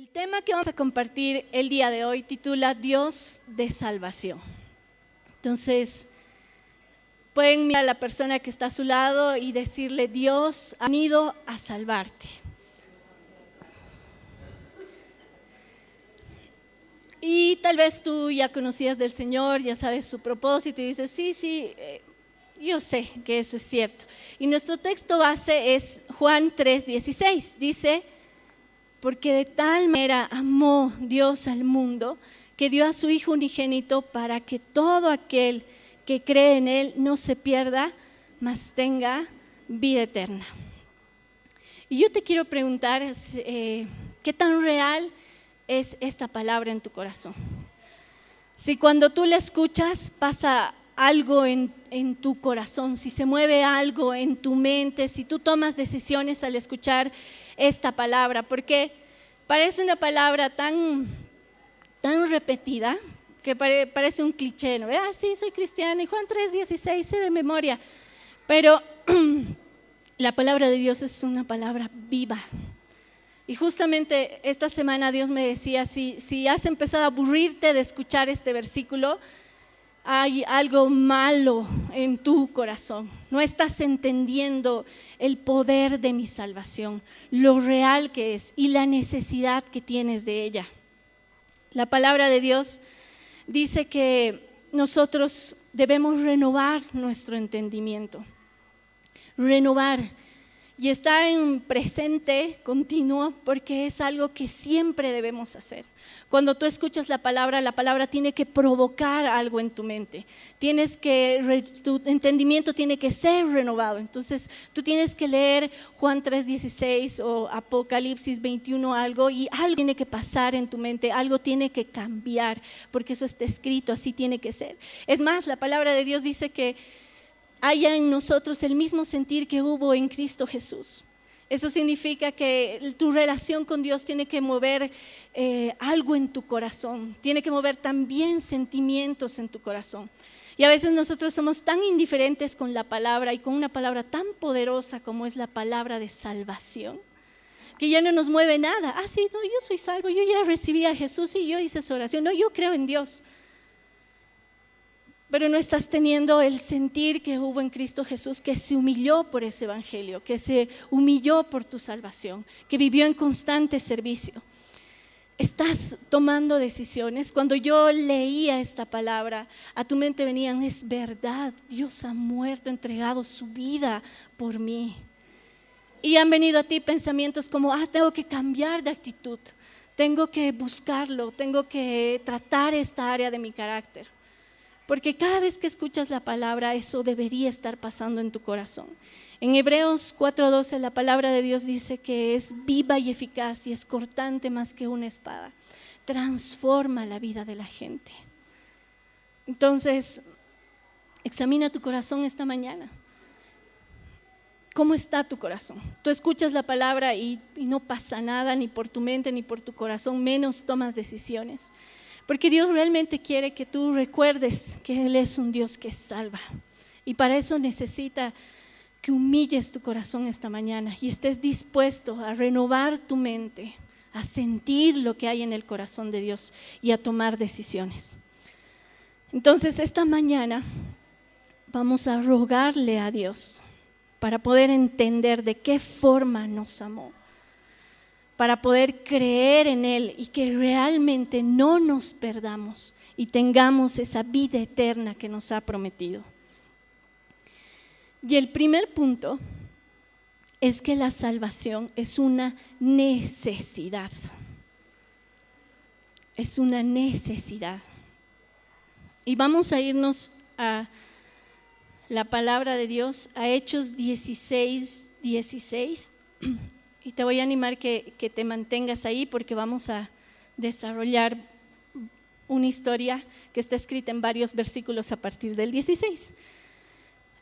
El tema que vamos a compartir el día de hoy titula Dios de salvación. Entonces, pueden mirar a la persona que está a su lado y decirle: Dios ha venido a salvarte. Y tal vez tú ya conocías del Señor, ya sabes su propósito y dices: sí, yo sé que eso es cierto. Y nuestro texto base es Juan 3:16. Dice: porque de tal manera amó Dios al mundo, que dio a su Hijo unigénito para que todo aquel que cree en Él no se pierda, mas tenga vida eterna. Y yo te quiero preguntar, ¿qué tan real es esta palabra en tu corazón? Si cuando tú la escuchas pasa algo en tu corazón, si se mueve algo en tu mente, si tú tomas decisiones al escuchar esta palabra, porque parece una palabra tan repetida que parece un cliché, ¿no? Sí, soy cristiana y Juan 3:16 sé de memoria, pero la palabra de Dios es una palabra viva. Y justamente esta semana Dios me decía: si has empezado a aburrirte de escuchar este versículo, hay algo malo en tu corazón. No estás entendiendo el poder de mi salvación, lo real que es y la necesidad que tienes de ella. La palabra de Dios dice que nosotros debemos renovar nuestro entendimiento. Renovar. Y está en presente continuo porque es algo que siempre debemos hacer. Cuando tú escuchas la palabra tiene que provocar algo en tu mente. Tu entendimiento tiene que ser renovado. Entonces tú tienes que leer Juan 3:16 o Apocalipsis 21 algo, y algo tiene que pasar en tu mente, algo tiene que cambiar, porque eso está escrito, así tiene que ser. Es más, la palabra de Dios dice que haya en nosotros el mismo sentir que hubo en Cristo Jesús. Eso significa que tu relación con Dios tiene que mover algo en tu corazón, tiene que mover también sentimientos en tu corazón. Y a veces nosotros somos tan indiferentes con la palabra y con una palabra tan poderosa como es la palabra de salvación, que ya no nos mueve nada. Sí, no, yo soy salvo, yo ya recibí a Jesús y yo hice esa oración, no, yo creo en Dios. Pero no estás teniendo el sentir que hubo en Cristo Jesús, que se humilló por ese evangelio, que se humilló por tu salvación, que vivió en constante servicio. Estás tomando decisiones. Cuando yo leía esta palabra, a tu mente venían: es verdad, Dios ha muerto, entregado su vida por mí. Y han venido a ti pensamientos como: tengo que cambiar de actitud, tengo que buscarlo, tengo que tratar esta área de mi carácter. Porque cada vez que escuchas la palabra, eso debería estar pasando en tu corazón. En Hebreos 4:12 la palabra de Dios dice que es viva y eficaz y es cortante más que una espada. Transforma la vida de la gente. Entonces, examina tu corazón esta mañana. ¿Cómo está tu corazón? Tú escuchas la palabra y no pasa nada, ni por tu mente ni por tu corazón, menos tomas decisiones. Porque Dios realmente quiere que tú recuerdes que Él es un Dios que salva. Y para eso necesita que humilles tu corazón esta mañana y estés dispuesto a renovar tu mente, a sentir lo que hay en el corazón de Dios y a tomar decisiones. Entonces, esta mañana vamos a rogarle a Dios para poder entender de qué forma nos amó, para poder creer en Él y que realmente no nos perdamos y tengamos esa vida eterna que nos ha prometido. Y el primer punto es que la salvación es una necesidad. Es una necesidad. Y vamos a irnos a la palabra de Dios, a Hechos 16:16. Y te voy a animar que te mantengas ahí porque vamos a desarrollar una historia que está escrita en varios versículos a partir del 16.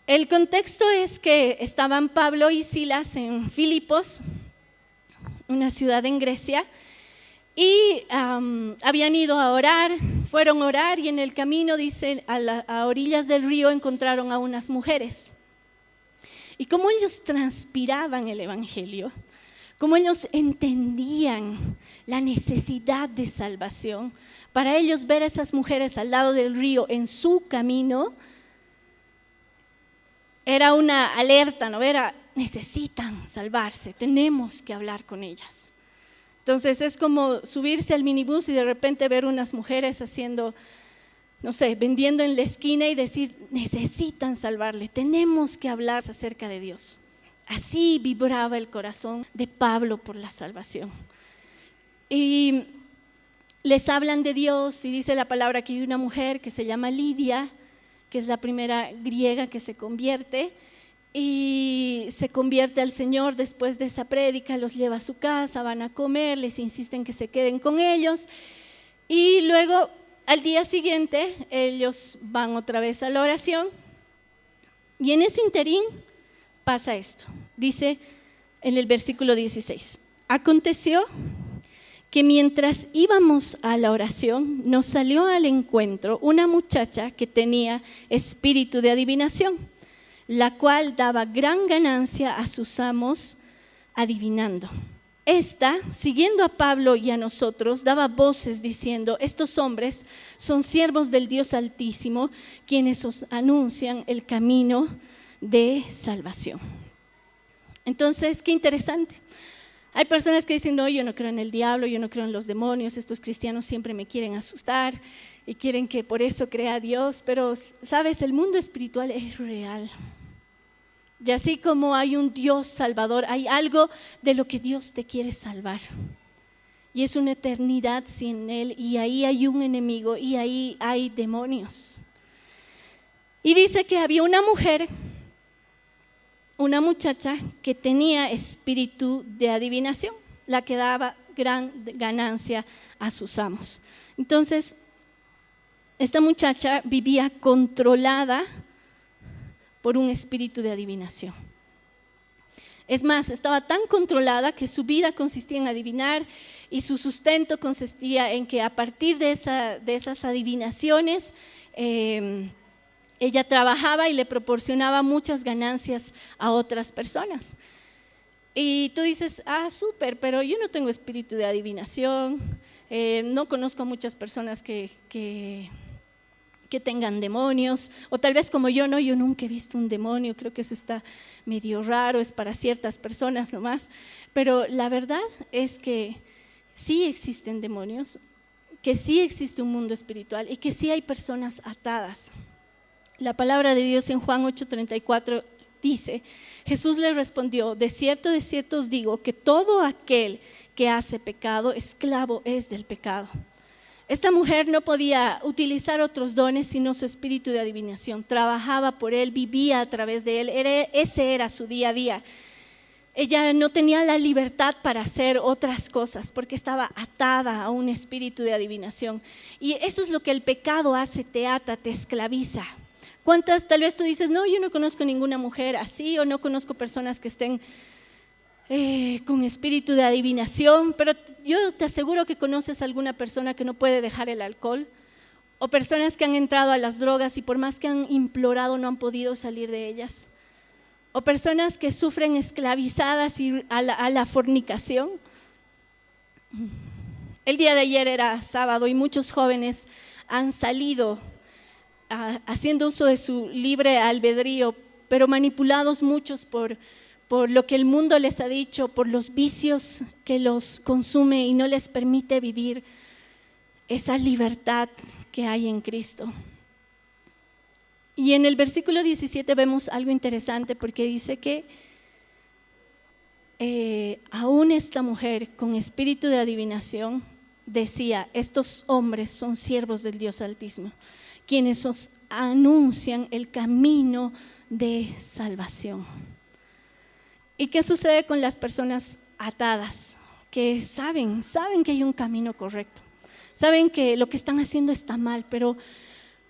El contexto es que estaban Pablo y Silas en Filipos, una ciudad en Grecia, y habían ido a orar, fueron a orar y en el camino, dice, a orillas del río encontraron a unas mujeres. Y como ellos transpiraban el evangelio, cómo ellos entendían la necesidad de salvación. Para ellos ver a esas mujeres al lado del río en su camino era una alerta, ¿no? Necesitan salvarse, tenemos que hablar con ellas. Entonces es como subirse al minibús y de repente ver unas mujeres haciendo, no sé, vendiendo en la esquina y decir, necesitan salvarle, tenemos que hablar acerca de Dios. Así vibraba el corazón de Pablo por la salvación. Y les hablan de Dios y dice la palabra que hay una mujer que se llama Lidia, que es la primera griega que se convierte y se convierte al Señor después de esa prédica, los lleva a su casa, van a comer, les insisten que se queden con ellos y luego al día siguiente ellos van otra vez a la oración y en ese interín pasa esto. Dice en el versículo 16, aconteció que mientras íbamos a la oración nos salió al encuentro una muchacha que tenía espíritu de adivinación, la cual daba gran ganancia a sus amos adivinando. Esta, siguiendo a Pablo y a nosotros, daba voces diciendo, estos hombres son siervos del Dios Altísimo, quienes os anuncian el camino de salvación. Entonces, qué interesante. Hay personas que dicen, no, yo no creo en el diablo, yo no creo en los demonios, estos cristianos siempre me quieren asustar y quieren que por eso crea a Dios, pero sabes, el mundo espiritual es real. Y así como hay un Dios salvador, hay algo de lo que Dios te quiere salvar. Y es una eternidad sin Él y ahí hay un enemigo y ahí hay demonios. Y dice que había una mujer, una muchacha que tenía espíritu de adivinación, la que daba gran ganancia a sus amos. Entonces, esta muchacha vivía controlada por un espíritu de adivinación. Es más, estaba tan controlada que su vida consistía en adivinar y su sustento consistía en que a partir de esas adivinaciones, ella trabajaba y le proporcionaba muchas ganancias a otras personas. Y tú dices, súper, pero yo no tengo espíritu de adivinación, no conozco a muchas personas que tengan demonios, o tal vez como yo nunca he visto un demonio, creo que eso está medio raro, es para ciertas personas nomás, pero la verdad es que sí existen demonios, que sí existe un mundo espiritual y que sí hay personas atadas. La palabra de Dios en Juan 8:34 dice, Jesús le respondió, de cierto os digo que todo aquel que hace pecado, esclavo es del pecado. Esta mujer no podía utilizar otros dones sino su espíritu de adivinación, trabajaba por él, vivía a través de él, ese era su día a día. Ella no tenía la libertad para hacer otras cosas porque estaba atada a un espíritu de adivinación. Y eso es lo que el pecado hace, te ata, te esclaviza. ¿Cuántas, tal vez tú dices, no, yo no conozco ninguna mujer así o no conozco personas que estén con espíritu de adivinación, pero yo te aseguro que conoces a alguna persona que no puede dejar el alcohol o personas que han entrado a las drogas y por más que han implorado no han podido salir de ellas, o personas que sufren esclavizadas a la fornicación. El día de ayer era sábado y muchos jóvenes han salido haciendo uso de su libre albedrío, pero manipulados muchos por lo que el mundo les ha dicho, por los vicios que los consume y no les permite vivir esa libertad que hay en Cristo. Y en el versículo 17 vemos algo interesante porque dice que aún esta mujer con espíritu de adivinación decía, estos hombres son siervos del Dios Altísimo, quienes os anuncian el camino de salvación. ¿Y qué sucede con las personas atadas? Que saben que hay un camino correcto, saben que lo que están haciendo está mal, pero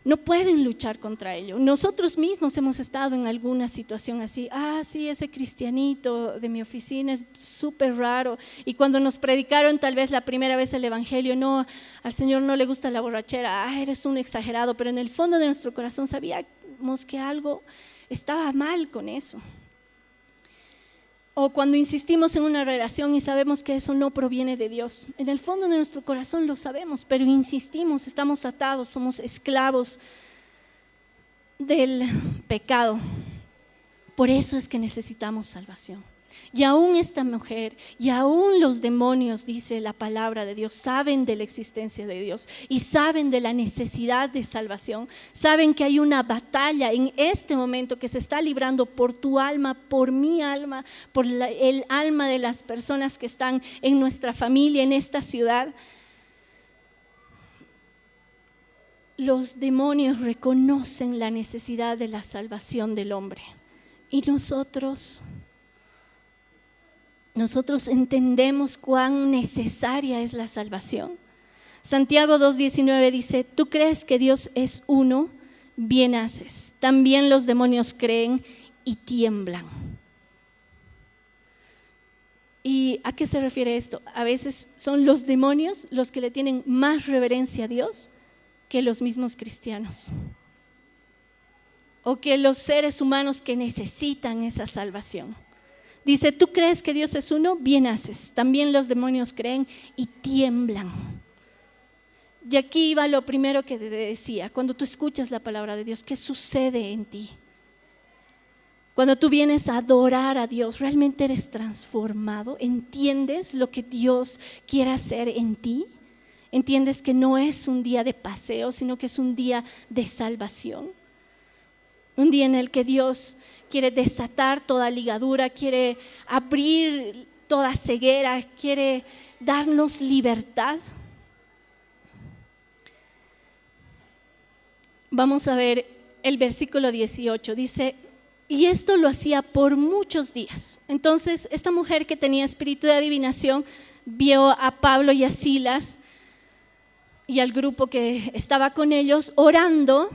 no pueden luchar contra ello. Nosotros mismos hemos estado en alguna situación así, sí, ese cristianito de mi oficina es súper raro, y cuando nos predicaron tal vez la primera vez el evangelio, no, al Señor no le gusta la borrachera, eres un exagerado, pero en el fondo de nuestro corazón sabíamos que algo estaba mal con eso. O cuando insistimos en una relación y sabemos que eso no proviene de Dios. En el fondo de nuestro corazón lo sabemos, pero insistimos, estamos atados, somos esclavos del pecado. Por eso es que necesitamos salvación. Y aún esta mujer, y aún los demonios, dice la palabra de Dios, saben de la existencia de Dios y saben de la necesidad de salvación. Saben que hay una batalla en este momento que se está librando por tu alma, por mi alma, por el alma de las personas que están en nuestra familia, en esta ciudad. Los demonios reconocen la necesidad de la salvación del hombre. Y nosotros entendemos cuán necesaria es la salvación. Santiago 2:19 dice: tú crees que Dios es uno, bien haces. También los demonios creen y tiemblan. ¿Y a qué se refiere esto? A veces son los demonios los que le tienen más reverencia a Dios que los mismos cristianos, o que los seres humanos que necesitan esa salvación. Dice: tú crees que Dios es uno, bien haces. También los demonios creen y tiemblan. Y aquí va lo primero que te decía: cuando tú escuchas la palabra de Dios, ¿qué sucede en ti? Cuando tú vienes a adorar a Dios, ¿realmente eres transformado? ¿Entiendes lo que Dios quiere hacer en ti? ¿Entiendes que no es un día de paseo, sino que es un día de salvación? Un día en el que Dios quiere desatar toda ligadura, quiere abrir toda ceguera, quiere darnos libertad. Vamos a ver el versículo 18, dice: y esto lo hacía por muchos días. Entonces esta mujer que tenía espíritu de adivinación vio a Pablo y a Silas y al grupo que estaba con ellos orando.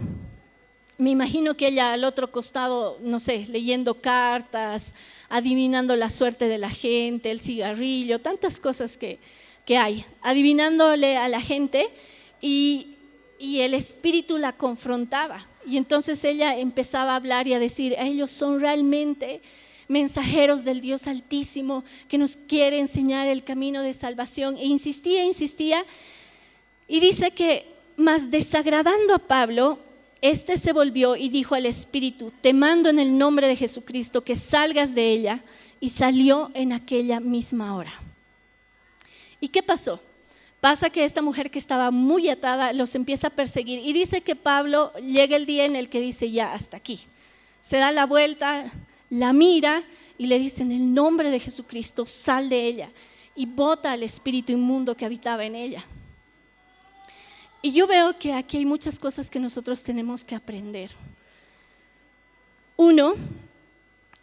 Me imagino que ella al otro costado, no sé, leyendo cartas, adivinando la suerte de la gente, el cigarrillo, tantas cosas que hay, adivinándole a la gente, y el espíritu la confrontaba. Y entonces ella empezaba a hablar y a decir: ellos son realmente mensajeros del Dios Altísimo que nos quiere enseñar el camino de salvación. E insistía, y dice que, mas desagradando a Pablo, este se volvió y dijo al espíritu: te mando en el nombre de Jesucristo que salgas de ella. Y salió en aquella misma hora. ¿Y qué pasó? Pasa que esta mujer, que estaba muy atada, los empieza a perseguir. Y dice que Pablo llega el día en el que dice: ya, hasta aquí. Se da la vuelta, la mira y le dice: en el nombre de Jesucristo, sal de ella. Y bota al espíritu inmundo que habitaba en ella. Y yo veo que aquí hay muchas cosas que nosotros tenemos que aprender. Uno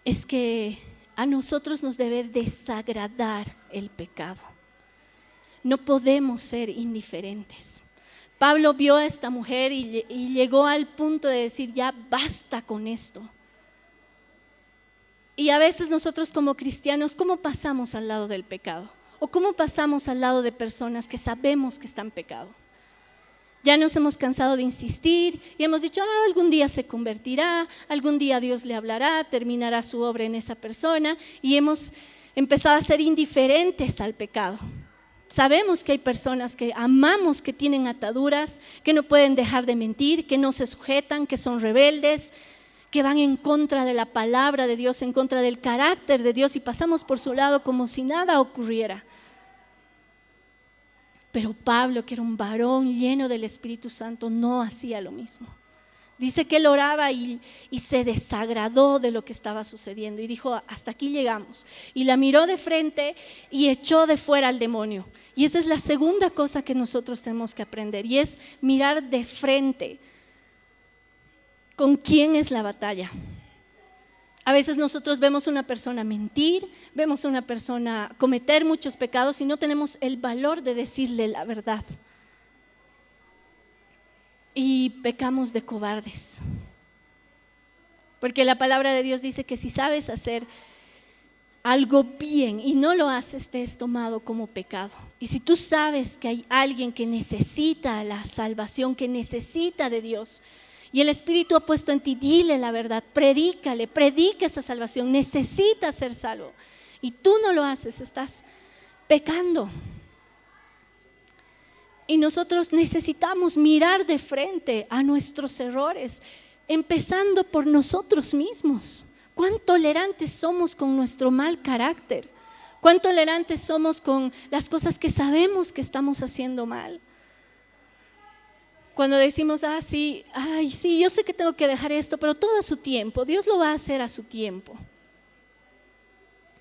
es que a nosotros nos debe desagradar el pecado. No podemos ser indiferentes. Pablo vio a esta mujer y llegó al punto de decir: ya basta con esto. Y a veces nosotros como cristianos, ¿cómo pasamos al lado del pecado? ¿O cómo pasamos al lado de personas que sabemos que están en pecado? Ya nos hemos cansado de insistir y hemos dicho: algún día se convertirá, algún día Dios le hablará, terminará su obra en esa persona, y hemos empezado a ser indiferentes al pecado. Sabemos que hay personas que amamos, que tienen ataduras, que no pueden dejar de mentir, que no se sujetan, que son rebeldes, que van en contra de la palabra de Dios, en contra del carácter de Dios, y pasamos por su lado como si nada ocurriera. Pero Pablo, que era un varón lleno del Espíritu Santo, no hacía lo mismo. Dice que él oraba y se desagradó de lo que estaba sucediendo y dijo: hasta aquí llegamos. Y la miró de frente y echó de fuera al demonio. Y esa es la segunda cosa que nosotros tenemos que aprender, y es mirar de frente con quién es la batalla. A veces nosotros vemos a una persona mentir, vemos a una persona cometer muchos pecados y no tenemos el valor de decirle la verdad. Y pecamos de cobardes. Porque la palabra de Dios dice que si sabes hacer algo bien y no lo haces, te es tomado como pecado. Y si tú sabes que hay alguien que necesita la salvación, que necesita de Dios, y el Espíritu ha puesto en ti, dile la verdad, predica esa salvación, necesita ser salvo. y tú no lo haces, estás pecando. Y nosotros necesitamos mirar de frente a nuestros errores, empezando por nosotros mismos. ¿Cuán tolerantes somos con nuestro mal carácter? ¿Cuán tolerantes somos con las cosas que sabemos que estamos haciendo mal? Cuando decimos, sí, yo sé que tengo que dejar esto, pero todo a su tiempo, Dios lo va a hacer a su tiempo.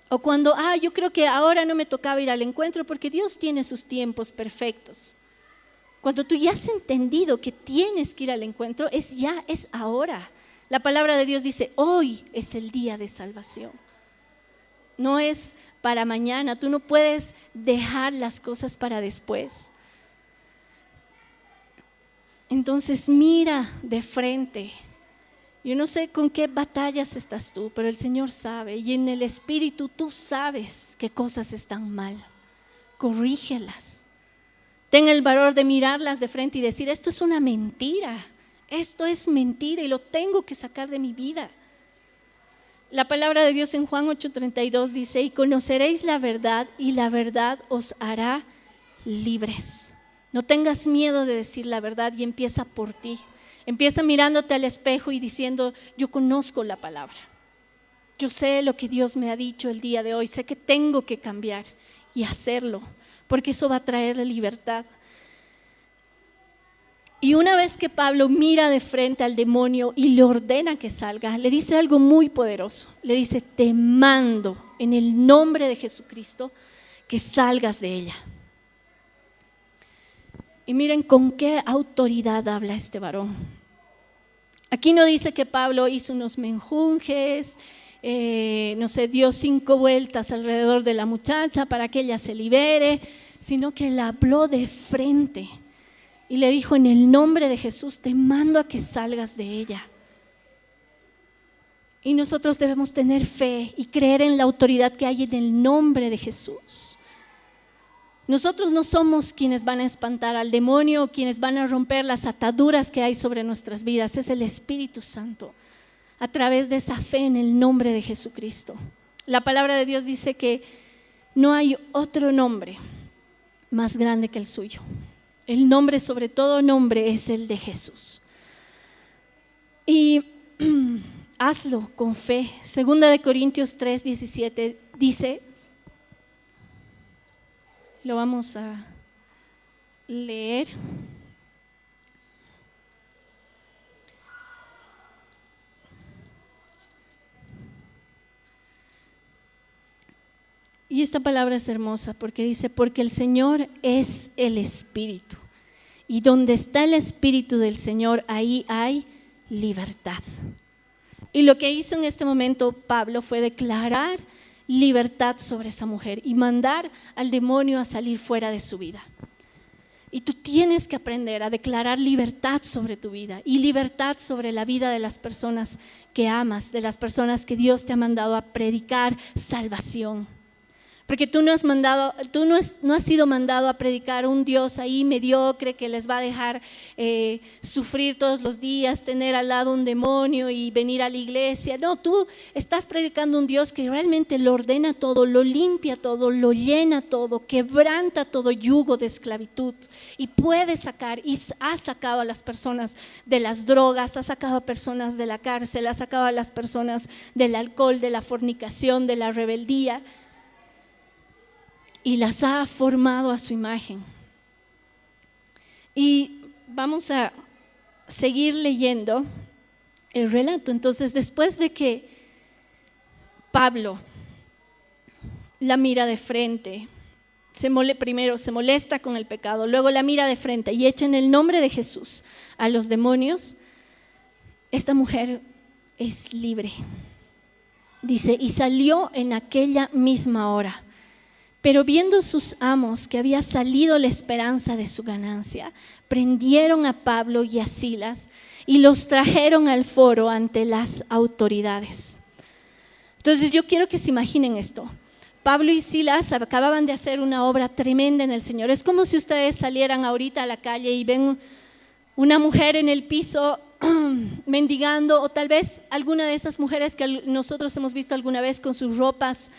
O cuando, yo creo que ahora no me tocaba ir al encuentro porque Dios tiene sus tiempos perfectos. Cuando tú ya has entendido que tienes que ir al encuentro, es ahora. La palabra de Dios dice, hoy es el día de salvación. No es para mañana, tú no puedes dejar las cosas para después. Entonces mira de frente. Yo no sé con qué batallas estás tú, pero el Señor sabe, y en el Espíritu tú sabes qué cosas están mal. Corrígelas. Ten el valor de mirarlas de frente y decir, esto es una mentira, esto es mentira y lo tengo que sacar de mi vida. La palabra de Dios en Juan 8:32 dice, y conoceréis la verdad y la verdad os hará libres. No tengas miedo de decir la verdad y empieza por ti. Empieza mirándote al espejo y diciendo, yo conozco la palabra. Yo sé lo que Dios me ha dicho el día de hoy, sé que tengo que cambiar y hacerlo, porque eso va a traer la libertad. Y una vez que Pablo mira de frente al demonio y le ordena que salga, le dice algo muy poderoso. Le dice, te mando en el nombre de Jesucristo que salgas de ella. Y miren con qué autoridad habla este varón. Aquí no dice que Pablo hizo unos menjunjes, dio 5 vueltas alrededor de la muchacha para que ella se libere, sino que le habló de frente y le dijo, en el nombre de Jesús te mando a que salgas de ella. Y nosotros debemos tener fe y creer en la autoridad que hay en el nombre de Jesús. Nosotros no somos quienes van a espantar al demonio, quienes van a romper las ataduras que hay sobre nuestras vidas. Es el Espíritu Santo, a través de esa fe en el nombre de Jesucristo. La palabra de Dios dice que no hay otro nombre más grande que el suyo. El nombre sobre todo nombre es el de Jesús. Y hazlo con fe. 2 Corintios 3:17 dice, lo vamos a leer. Y esta palabra es hermosa porque dice, porque el Señor es el Espíritu. Y donde está el Espíritu del Señor, ahí hay libertad. Y lo que hizo en este momento Pablo fue declarar libertad sobre esa mujer y mandar al demonio a salir fuera de su vida. Y tú tienes que aprender a declarar libertad sobre tu vida y libertad sobre la vida de las personas que amas, de las personas que Dios te ha mandado a predicar salvación. Porque tú no has sido mandado a predicar un Dios ahí mediocre que les va a dejar sufrir todos los días, tener al lado un demonio y venir a la iglesia. No, tú estás predicando un Dios que realmente lo ordena todo, lo limpia todo, lo llena todo, quebranta todo yugo de esclavitud y puede sacar y ha sacado a las personas de las drogas, ha sacado a personas de la cárcel, ha sacado a las personas del alcohol, de la fornicación, de la rebeldía. Y las ha formado a su imagen. Y vamos a seguir leyendo el relato. Entonces, después de que Pablo la mira de frente, primero se molesta con el pecado, luego la mira de frente y echa en el nombre de Jesús a los demonios, esta mujer es libre. Dice, y salió en aquella misma hora. Pero viendo sus amos que había salido la esperanza de su ganancia, prendieron a Pablo y a Silas y los trajeron al foro ante las autoridades. Entonces yo quiero que se imaginen esto. Pablo y Silas acababan de hacer una obra tremenda en el Señor. Es como si ustedes salieran ahorita a la calle y ven una mujer en el piso mendigando, o tal vez alguna de esas mujeres que nosotros hemos visto alguna vez con sus ropas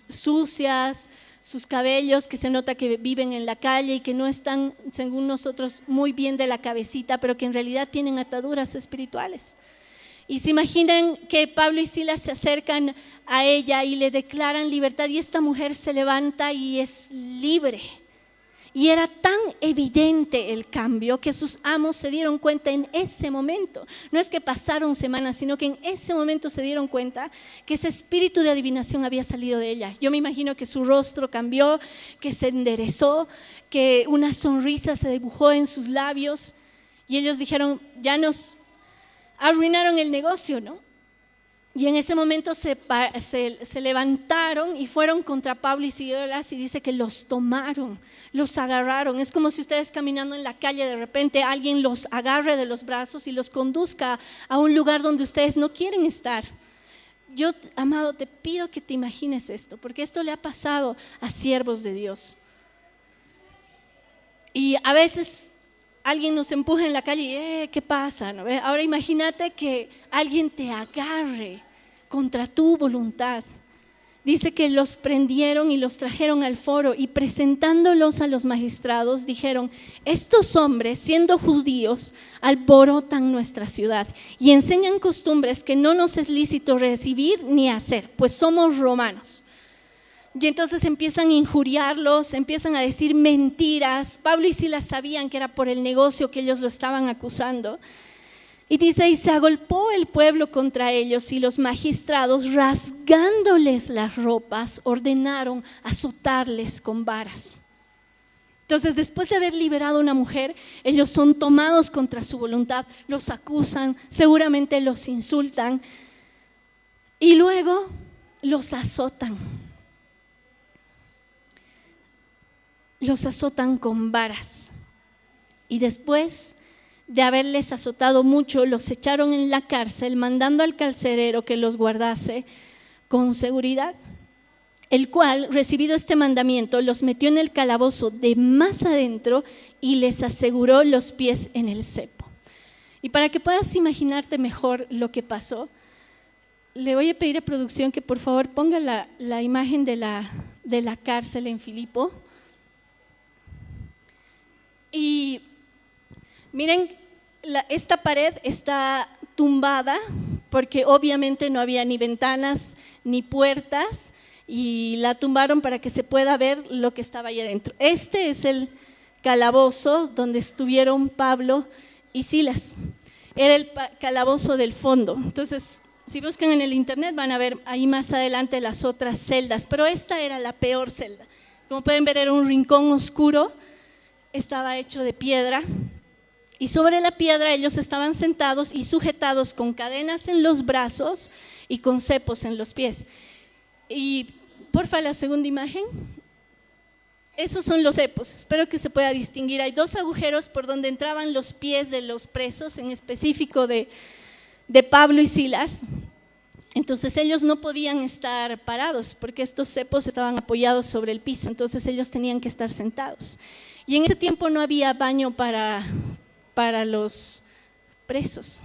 sucias, sus cabellos que se nota que viven en la calle y que no están, según nosotros, muy bien de la cabecita, pero que en realidad tienen ataduras espirituales. Y se imaginan que Pablo y Silas se acercan a ella y le declaran libertad, y esta mujer se levanta y es libre. Y era tan evidente el cambio que sus amos se dieron cuenta en ese momento. No es que pasaron semanas, sino que en ese momento se dieron cuenta que ese espíritu de adivinación había salido de ella. Yo me imagino que su rostro cambió, que se enderezó, que una sonrisa se dibujó en sus labios. Y ellos dijeron, ya nos arruinaron el negocio, ¿no? Y en ese momento se levantaron y fueron contra Pablo y Silas, y dice que los tomaron, los agarraron. Es como si ustedes caminando en la calle de repente alguien los agarre de los brazos y los conduzca a un lugar donde ustedes no quieren estar. Yo, amado, te pido que te imagines esto, porque esto le ha pasado a siervos de Dios. Y a veces alguien nos empuja en la calle y ¿qué pasa? ¿No? Ahora imagínate que alguien te agarre contra tu voluntad. Dice que los prendieron y los trajeron al foro, y presentándolos a los magistrados dijeron: estos hombres, siendo judíos, alborotan nuestra ciudad y enseñan costumbres que no nos es lícito recibir ni hacer, pues somos romanos. Y entonces empiezan a injuriarlos, empiezan a decir mentiras. Pablo y Silas sabían que era por el negocio que ellos lo estaban acusando. Y dice, y se agolpó el pueblo contra ellos, y los magistrados, rasgándoles las ropas, ordenaron azotarles con varas. Entonces, después de haber liberado a una mujer, ellos son tomados contra su voluntad, los acusan, seguramente los insultan, y luego los azotan. Los azotan con varas. Y después de haberles azotado mucho, los echaron en la cárcel, mandando al carcelero que los guardase con seguridad, el cual, recibido este mandamiento, los metió en el calabozo de más adentro y les aseguró los pies en el cepo. Y para que puedas imaginarte mejor lo que pasó, le voy a pedir a producción que por favor ponga la imagen de la cárcel en Filipo. Y miren, esta pared está tumbada porque obviamente no había ni ventanas ni puertas, y la tumbaron para que se pueda ver lo que estaba ahí adentro. Este es el calabozo donde estuvieron Pablo y Silas. Era el calabozo del fondo. Entonces, si buscan en el internet van a ver ahí más adelante las otras celdas, pero esta era la peor celda. Como pueden ver, era un rincón oscuro, estaba hecho de piedra, y sobre la piedra ellos estaban sentados y sujetados con cadenas en los brazos y con cepos en los pies. Y porfa, la segunda imagen. Esos son los cepos, espero que se pueda distinguir. Hay dos agujeros por donde entraban los pies de los presos, en específico de Pablo y Silas. Entonces ellos no podían estar parados porque estos cepos estaban apoyados sobre el piso, entonces ellos tenían que estar sentados. Y en ese tiempo no había baño para los presos.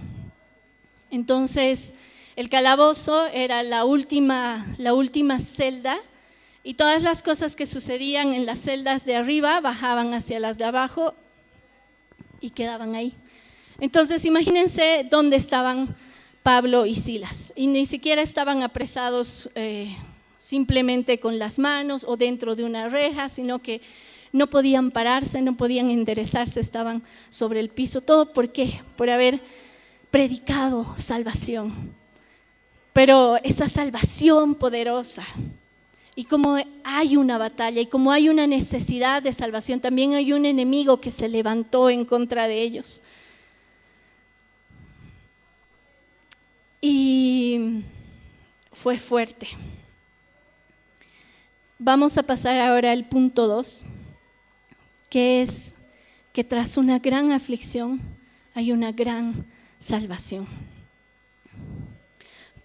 Entonces el calabozo era la última celda, y todas las cosas que sucedían en las celdas de arriba bajaban hacia las de abajo y quedaban ahí. Entonces imagínense dónde estaban Pablo y Silas, y ni siquiera estaban apresados simplemente con las manos o dentro de una reja, sino que no podían pararse, no podían enderezarse, estaban sobre el piso. ¿Todo por qué? Por haber predicado salvación. Pero esa salvación poderosa, y como hay una batalla y como hay una necesidad de salvación, también hay un enemigo que se levantó en contra de ellos. Y fue fuerte. Vamos a pasar ahora al punto 2, que es que tras una gran aflicción hay una gran salvación.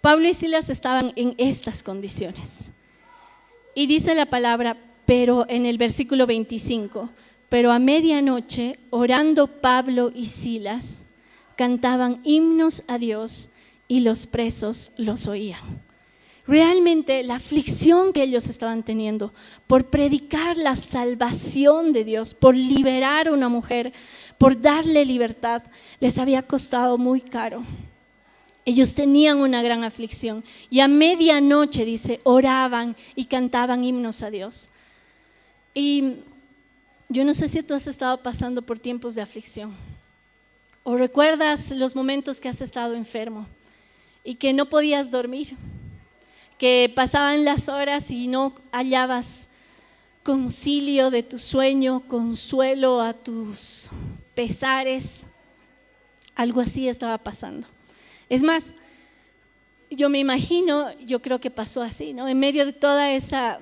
Pablo y Silas estaban en estas condiciones. Y dice la palabra, pero en el versículo 25, pero a medianoche, orando Pablo y Silas, cantaban himnos a Dios y los presos los oían. Realmente la aflicción que ellos estaban teniendo por predicar la salvación de Dios, por liberar a una mujer, por darle libertad, les había costado muy caro. Ellos tenían una gran aflicción y a medianoche, dice, oraban y cantaban himnos a Dios. Y yo no sé si tú has estado pasando por tiempos de aflicción o recuerdas los momentos que has estado enfermo y que no podías dormir, que pasaban las horas y no hallabas concilio de tu sueño, consuelo a tus pesares. Algo así estaba pasando. Es más, yo me imagino, yo creo que pasó así, ¿no? En medio de toda esa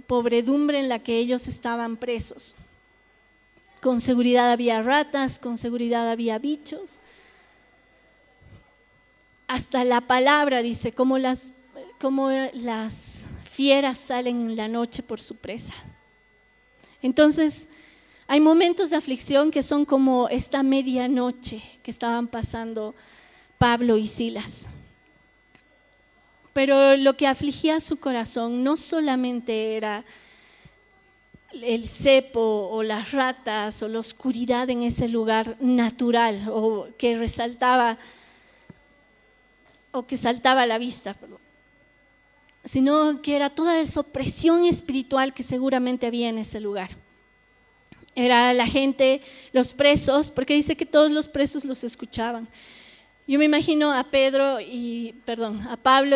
pobredumbre en la que ellos estaban presos. Con seguridad había ratas, con seguridad había bichos. Hasta la palabra dice, como las fieras salen en la noche por su presa. Entonces, hay momentos de aflicción que son como esta medianoche que estaban pasando Pablo y Silas. Pero lo que afligía su corazón no solamente era el cepo o las ratas o la oscuridad en ese lugar natural o que resaltaba o que saltaba a la vista, sino que era toda esa opresión espiritual que seguramente había en ese lugar. Era la gente, los presos, porque dice que todos los presos los escuchaban. Yo me imagino a Pablo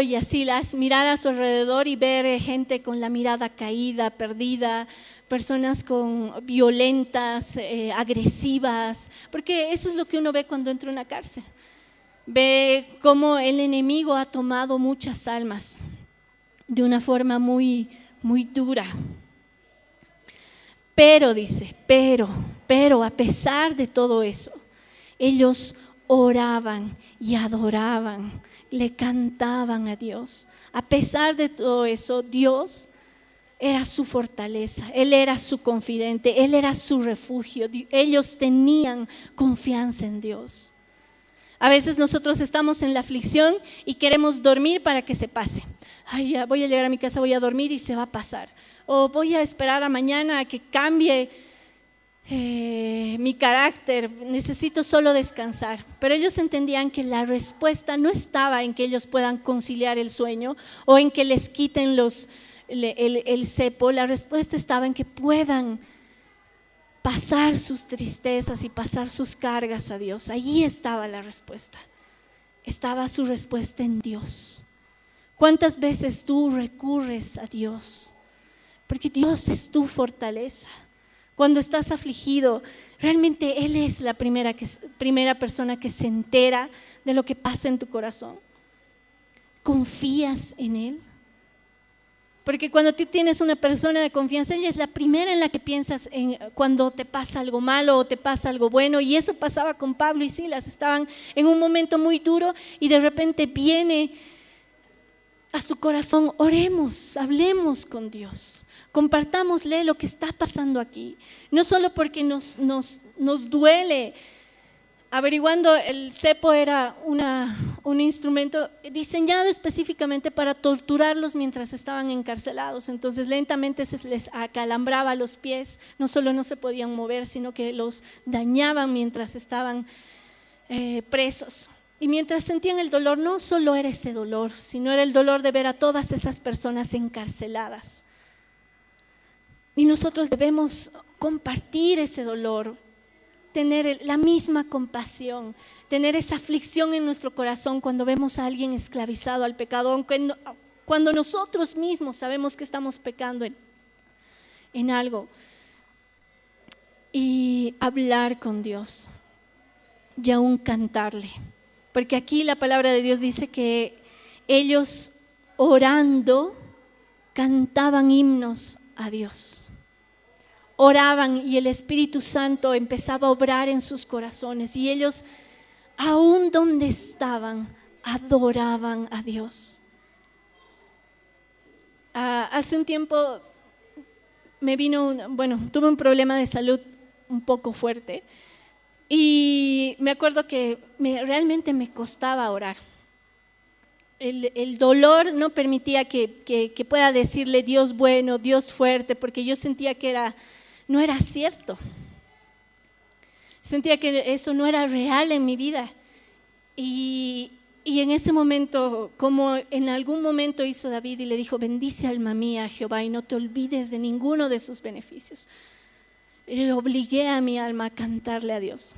y a Silas mirar a su alrededor y ver gente con la mirada caída, perdida, personas violentas, agresivas, porque eso es lo que uno ve cuando entra a una cárcel. Ve cómo el enemigo ha tomado muchas almas de una forma muy, muy dura. Pero dice, pero a pesar de todo eso, ellos oraban y adoraban, le cantaban a Dios. A pesar de todo eso, Dios era su fortaleza, Él era su confidente, Él era su refugio. Ellos tenían confianza en Dios. A veces nosotros estamos en la aflicción y queremos dormir para que se pase. Ay, ya voy a llegar a mi casa, voy a dormir y se va a pasar. O voy a esperar a mañana a que cambie mi carácter, necesito solo descansar. Pero ellos entendían que la respuesta no estaba en que ellos puedan conciliar el sueño o en que les quiten el cepo. La respuesta estaba en que puedan pasar sus tristezas y pasar sus cargas a Dios. Allí estaba la respuesta. Estaba su respuesta en Dios. ¿Cuántas veces tú recurres a Dios? Porque Dios es tu fortaleza. Cuando estás afligido, realmente Él es la primera persona que se entera de lo que pasa en tu corazón. ¿Confías en Él? Porque cuando tú tienes una persona de confianza, ella es la primera en la que piensas cuando te pasa algo malo o te pasa algo bueno. Y eso pasaba con Pablo y Silas. Estaban en un momento muy duro y de repente viene a su corazón: oremos, hablemos con Dios, compartámosle lo que está pasando aquí. No solo porque nos duele. Averiguando, el cepo era un instrumento diseñado específicamente para torturarlos mientras estaban encarcelados. Entonces lentamente se les acalambraba los pies, no solo no se podían mover, sino que los dañaban mientras estaban presos. Y mientras sentían el dolor, no solo era ese dolor, sino era el dolor de ver a todas esas personas encarceladas. Y nosotros debemos compartir ese dolor, tener la misma compasión, tener esa aflicción en nuestro corazón cuando vemos a alguien esclavizado al pecado, cuando nosotros mismos sabemos que estamos pecando en algo. Y hablar con Dios y aún cantarle. Porque aquí la palabra de Dios dice que ellos orando cantaban himnos a Dios. Oraban y el Espíritu Santo empezaba a obrar en sus corazones y ellos, aún donde estaban, adoraban a Dios. Hace un tiempo tuve un problema de salud un poco fuerte Y me acuerdo que realmente me costaba orar. El dolor no permitía que pueda decirle Dios bueno, Dios fuerte, porque yo sentía que no era cierto. Sentía que eso no era real en mi vida. Y en ese momento, como en algún momento hizo David y le dijo, bendice alma mía a Jehová y no te olvides de ninguno de sus beneficios. Le obligué a mi alma a cantarle a Dios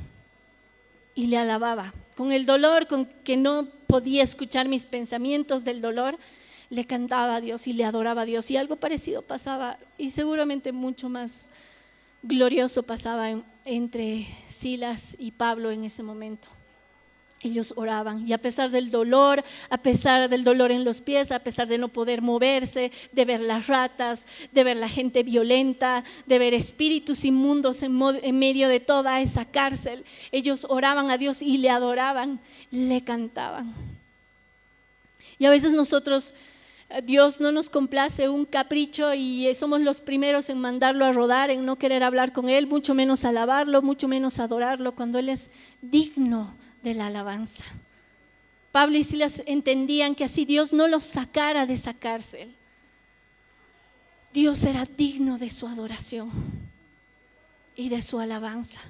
y le alababa. Con el dolor, con que no podía escuchar mis pensamientos del dolor, le cantaba a Dios y le adoraba a Dios. Y algo parecido pasaba, y seguramente mucho más glorioso pasaba entre Silas y Pablo en ese momento. Ellos oraban y a pesar del dolor en los pies, a pesar de no poder moverse, de ver las ratas, de ver la gente violenta, de ver espíritus inmundos en medio de toda esa cárcel, ellos oraban a Dios y le adoraban, le cantaban. Y a veces nosotros, Dios no nos complace un capricho y somos los primeros en mandarlo a rodar, en no querer hablar con Él, mucho menos alabarlo, mucho menos adorarlo, cuando Él es digno de la alabanza. Pablo y Silas entendían que así Dios no los sacara de esa cárcel. Dios era digno de su adoración y de su alabanza.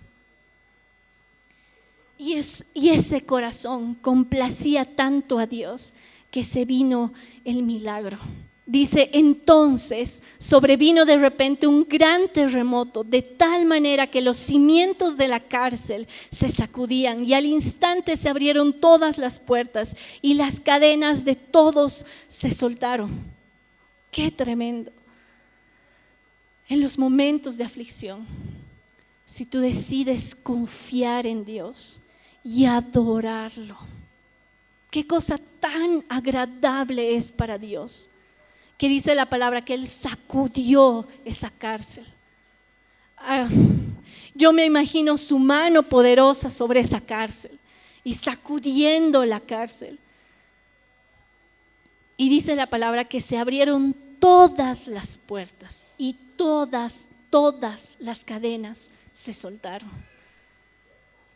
Y ese corazón complacía tanto a Dios que se vino el milagro. Dice, entonces sobrevino de repente un gran terremoto, de tal manera que los cimientos de la cárcel se sacudían y al instante se abrieron todas las puertas y las cadenas de todos se soltaron. ¡Qué tremendo! En los momentos de aflicción, si tú decides confiar en Dios y adorarlo, qué cosa tan agradable es para Dios. Que dice la palabra que Él sacudió esa cárcel. Yo me imagino su mano poderosa sobre esa cárcel y sacudiendo la cárcel. Y dice la palabra que se abrieron todas las puertas y todas las cadenas se soltaron.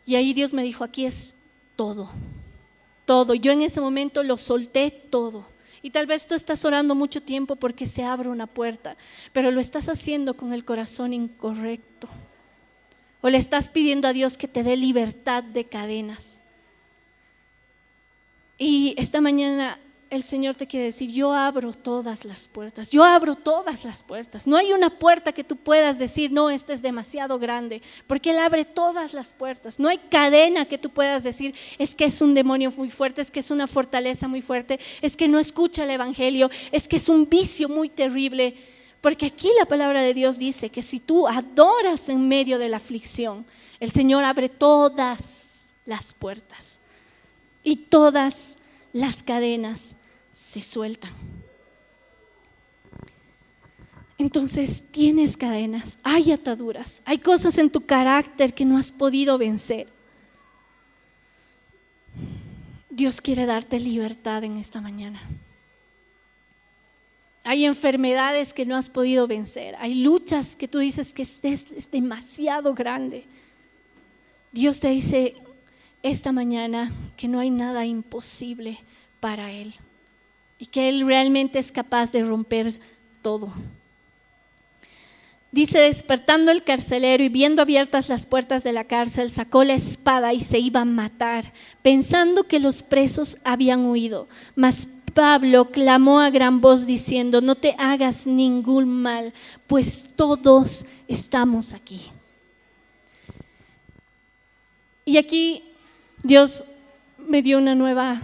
Y ahí Dios me dijo, aquí es todo. Yo en ese momento lo solté todo. Y tal vez tú estás orando mucho tiempo porque se abre una puerta, pero lo estás haciendo con el corazón incorrecto. O le estás pidiendo a Dios que te dé libertad de cadenas. Y esta mañana el Señor te quiere decir, yo abro todas las puertas, yo abro todas las puertas. No hay una puerta que tú puedas decir, no, esta es demasiado grande, porque Él abre todas las puertas. No hay cadena que tú puedas decir, es que es un demonio muy fuerte, es que es una fortaleza muy fuerte, es que no escucha el evangelio, es que es un vicio muy terrible. Porque aquí la palabra de Dios dice que si tú adoras en medio de la aflicción, el Señor abre todas las puertas y todas las cadenas se sueltan. Entonces tienes cadenas, hay ataduras, hay cosas en tu carácter que no has podido vencer. Dios quiere darte libertad en esta mañana. Hay enfermedades que no has podido vencer, hay luchas que tú dices que es demasiado grande. Dios te dice esta mañana que no hay nada imposible para Él y que Él realmente es capaz de romper todo. Dice, despertando el carcelero y viendo abiertas las puertas de la cárcel, sacó la espada y se iba a matar, pensando que los presos habían huido. Mas Pablo clamó a gran voz diciendo, no te hagas ningún mal, pues todos estamos aquí. Y aquí Dios me dio una nueva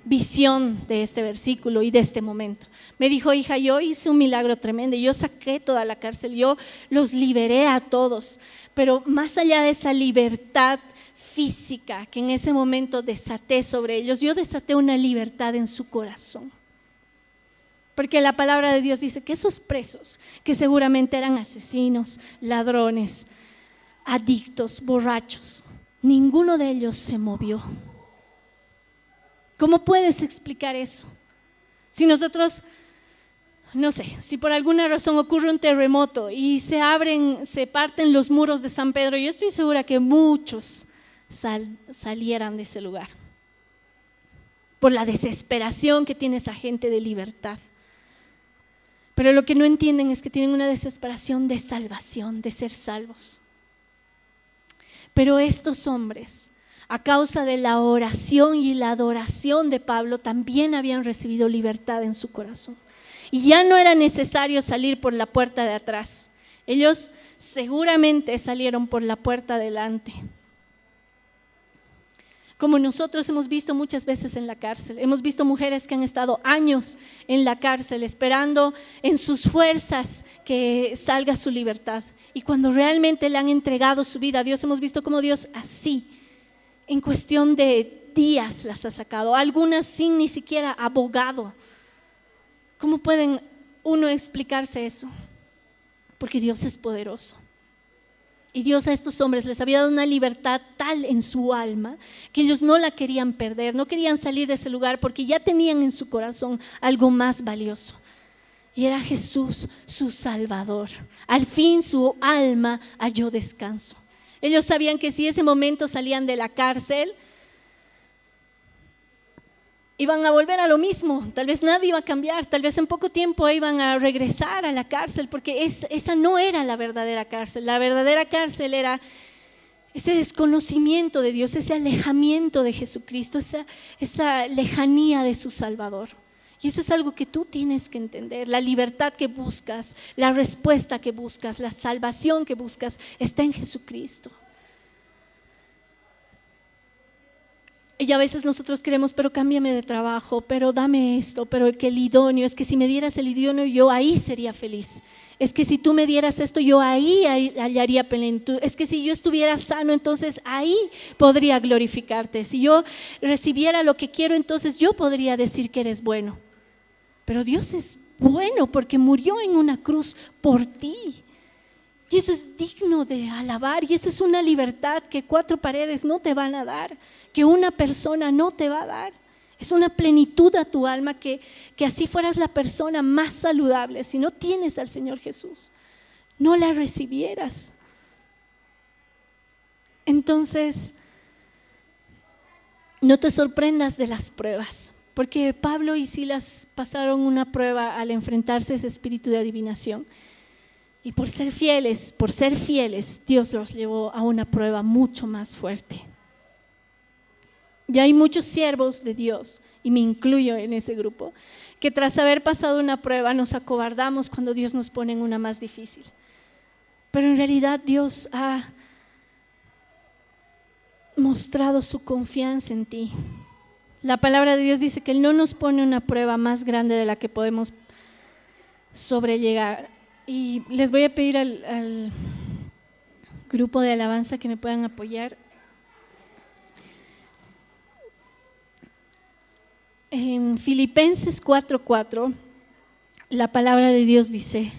visión de este versículo y de este momento. Me dijo, hija, yo hice un milagro tremendo, yo saqué toda la cárcel, yo los liberé a todos, pero más allá de esa libertad física que en ese momento desaté sobre ellos, yo desaté una libertad en su corazón. Porque la palabra de Dios dice que esos presos, que seguramente eran asesinos, ladrones, adictos, borrachos, ninguno de ellos se movió. ¿Cómo puedes explicar eso? Si nosotros no sé, si por alguna razón ocurre un terremoto y se parten los muros de San Pedro, yo estoy segura que muchos salieran de ese lugar por la desesperación que tiene esa gente de libertad. Pero lo que no entienden es que tienen una desesperación de salvación, de ser salvos. Pero estos hombres, a causa de la oración y la adoración de Pablo, también habían recibido libertad en su corazón. Y ya no era necesario salir por la puerta de atrás. Ellos seguramente salieron por la puerta delante. Como nosotros hemos visto muchas veces en la cárcel. Hemos visto mujeres que han estado años en la cárcel esperando en sus fuerzas que salga su libertad. Y cuando realmente le han entregado su vida a Dios, hemos visto cómo Dios así, en cuestión de días las ha sacado. Algunas sin ni siquiera abogado. ¿Cómo pueden uno explicarse eso? Porque Dios es poderoso. Y Dios a estos hombres les había dado una libertad tal en su alma que ellos no la querían perder, no querían salir de ese lugar porque ya tenían en su corazón algo más valioso. Y era Jesús, su Salvador. Al fin su alma halló descanso. Ellos sabían que si ese momento salían de la cárcel, iban a volver a lo mismo, tal vez nada iba a cambiar, tal vez en poco tiempo iban a regresar a la cárcel, porque esa no era la verdadera cárcel. La verdadera cárcel era ese desconocimiento de Dios, ese alejamiento de Jesucristo, esa lejanía de su Salvador. Y eso es algo que tú tienes que entender. La libertad que buscas, la respuesta que buscas, la salvación que buscas está en Jesucristo. Y a veces nosotros queremos, pero cámbiame de trabajo, pero dame esto, pero que el idóneo, es que si me dieras el idóneo yo ahí sería feliz. Es que si tú me dieras esto yo ahí hallaría plenitud. Es que si yo estuviera sano entonces ahí podría glorificarte. Si yo recibiera lo que quiero entonces yo podría decir que eres bueno. Pero Dios es bueno porque murió en una cruz por ti. Y eso es digno de alabar y esa es una libertad que 4 paredes no te van a dar, que una persona no te va a dar. Es una plenitud a tu alma que así fueras la persona más saludable. Si no tienes al Señor Jesús, no la recibieras. Entonces, no te sorprendas de las pruebas, porque Pablo y Silas pasaron una prueba al enfrentarse a ese espíritu de adivinación. Y por ser fieles, Dios los llevó a una prueba mucho más fuerte. Y hay muchos siervos de Dios, y me incluyo en ese grupo, que tras haber pasado una prueba nos acobardamos cuando Dios nos pone en una más difícil. Pero en realidad Dios ha mostrado su confianza en ti. La palabra de Dios dice que Él no nos pone una prueba más grande de la que podemos sobrellegar. Y les voy a pedir al grupo de alabanza que me puedan apoyar. En Filipenses 4:4, la palabra de Dios dice: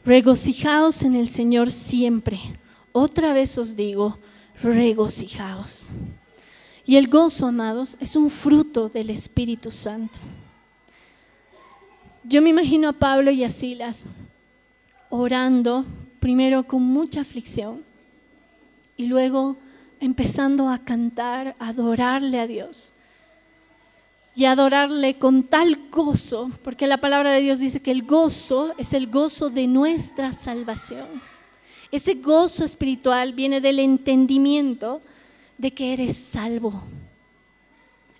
regocijaos en el Señor siempre. Otra vez os digo, regocijaos. Y el gozo, amados, es un fruto del Espíritu Santo. Yo me imagino a Pablo y a Silas orando, primero con mucha aflicción y luego empezando a cantar, a adorarle a Dios. Y adorarle con tal gozo, porque la palabra de Dios dice que el gozo es el gozo de nuestra salvación. Ese gozo espiritual viene del entendimiento de que eres salvo.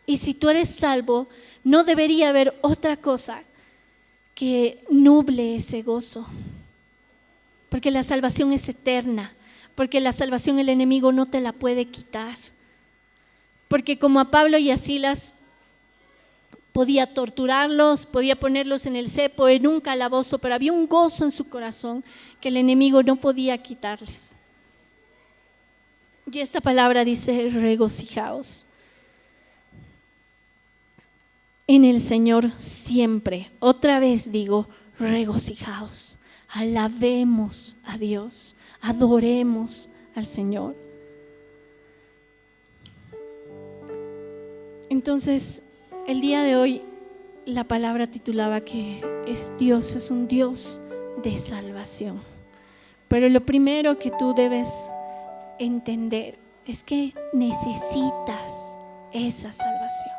Y si tú eres salvo, no debería haber otra cosa que nuble ese gozo. Porque la salvación es eterna, porque la salvación el enemigo no te la puede quitar. Porque como a Pablo y a Silas podía torturarlos, podía ponerlos en el cepo, en un calabozo, pero había un gozo en su corazón que el enemigo no podía quitarles. Y esta palabra dice: regocijaos en el Señor siempre. Otra vez digo, regocijaos. Alabemos a Dios, adoremos al Señor. Entonces, el día de hoy la palabra titulaba que Dios es un Dios de salvación. Pero lo primero que tú debes entender es que necesitas esa salvación.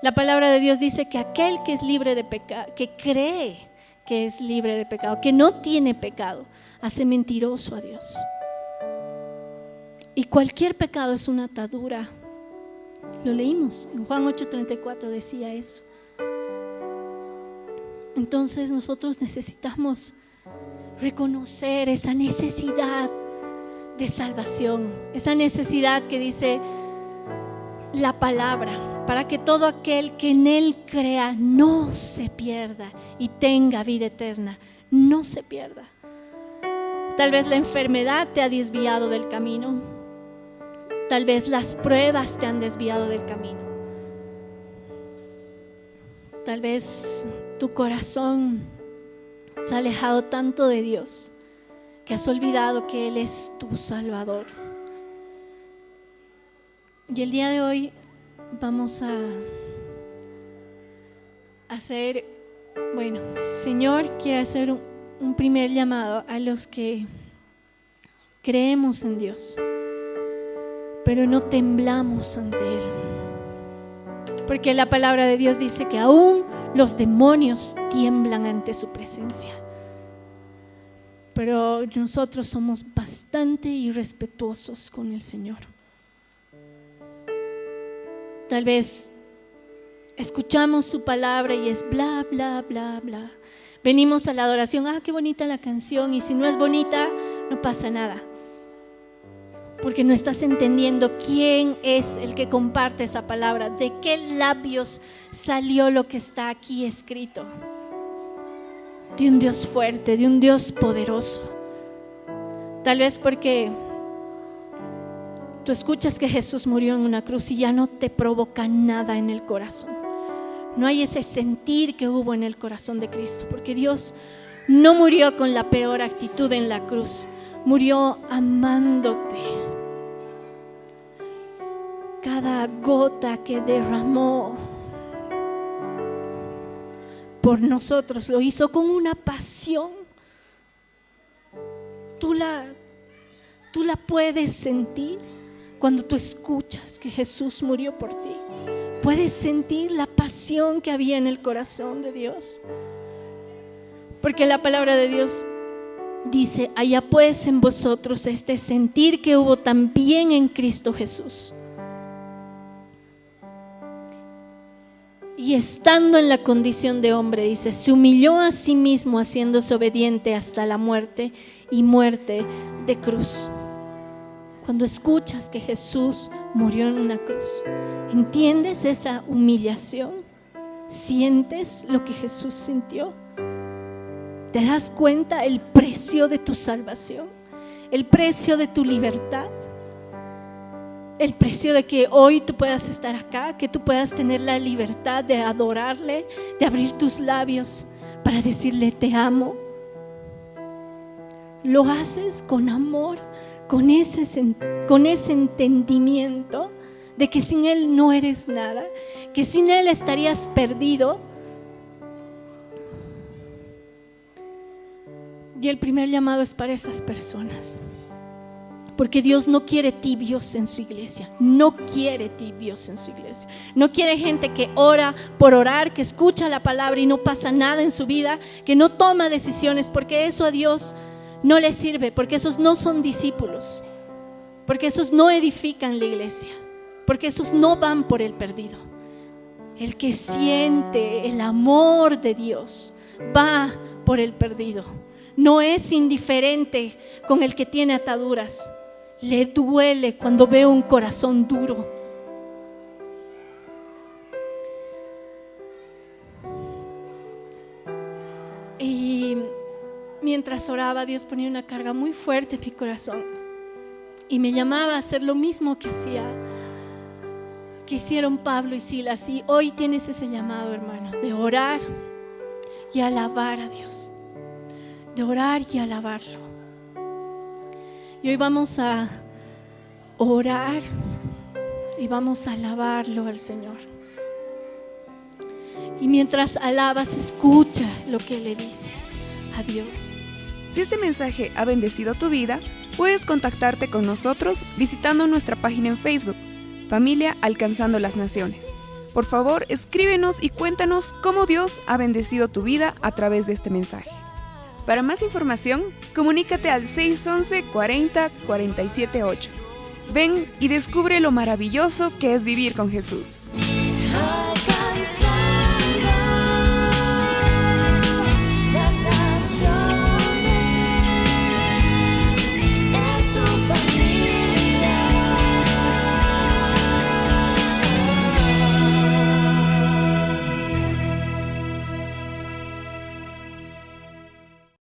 La palabra de Dios dice que aquel que es libre de pecado, que cree que es libre de pecado, que no tiene pecado, hace mentiroso a Dios. Y cualquier pecado es una atadura. Lo leímos en Juan 8:34, decía eso. Entonces nosotros necesitamos reconocer esa necesidad de salvación, esa necesidad que dice la palabra, para que todo aquel que en Él crea no se pierda y tenga vida eterna, no se pierda. Tal vez la enfermedad te ha desviado del camino, tal vez las pruebas te han desviado del camino, tal vez tu corazón se ha alejado tanto de Dios que has olvidado que Él es tu Salvador. Y el día de hoy vamos a hacer, el Señor quiere hacer un primer llamado a los que creemos en Dios, pero no temblamos ante Él. Porque la palabra de Dios dice que aún los demonios tiemblan ante su presencia. Pero nosotros somos bastante irrespetuosos con el Señor. Tal vez escuchamos su palabra y es bla, bla, bla, bla. Venimos a la adoración, qué bonita la canción, y si no es bonita, no pasa nada. Porque no estás entendiendo quién es el que comparte esa palabra, de qué labios salió lo que está aquí escrito. De un Dios fuerte, de un Dios poderoso. Tal vez porque tú escuchas que Jesús murió en una cruz y ya no te provoca nada en el corazón. No hay ese sentir que hubo en el corazón de Cristo, porque Dios no murió con la peor actitud en la cruz, murió amándote. Cada gota que derramó por nosotros lo hizo con una pasión. Tú la puedes sentir cuando tú escuchas que Jesús murió por ti. Puedes sentir la pasión que había en el corazón de Dios. Porque la palabra de Dios dice: haya pues en vosotros este sentir que hubo también en Cristo Jesús. Y estando en la condición de hombre, dice, se humilló a sí mismo, haciéndose obediente hasta la muerte y muerte de cruz. Cuando escuchas que Jesús murió en una cruz, ¿entiendes esa humillación? ¿Sientes lo que Jesús sintió? ¿Te das cuenta el precio de tu salvación? ¿El precio de tu libertad? El precio de que hoy tú puedas estar acá, que tú puedas tener la libertad de adorarle, de abrir tus labios para decirle te amo. Lo haces con amor, con ese entendimiento de que sin Él no eres nada, que sin Él estarías perdido. Y el primer llamado es para esas personas. Porque Dios no quiere tibios en su iglesia. No quiere tibios en su iglesia. No quiere gente que ora por orar, que escucha la palabra y no pasa nada en su vida, que no toma decisiones, porque eso a Dios no le sirve, porque esos no son discípulos, porque esos no edifican la iglesia, porque esos no van por el perdido. El que siente el amor de Dios va por el perdido. No es indiferente con el que tiene ataduras. Le duele cuando ve un corazón duro. Y mientras oraba, Dios ponía una carga muy fuerte en mi corazón y me llamaba a hacer lo mismo que hicieron Pablo y Silas. Y hoy tienes ese llamado, hermano, de orar y alabar a Dios, de orar y alabarlo. Y hoy vamos a orar y vamos a alabarlo al Señor. Y mientras alabas, escucha lo que le dices a Dios. Si este mensaje ha bendecido tu vida, puedes contactarte con nosotros visitando nuestra página en Facebook, Familia Alcanzando las Naciones. Por favor, escríbenos y cuéntanos cómo Dios ha bendecido tu vida a través de este mensaje. Para más información, comunícate al 611 40 47 8. Ven y descubre lo maravilloso que es vivir con Jesús. Alcanzar.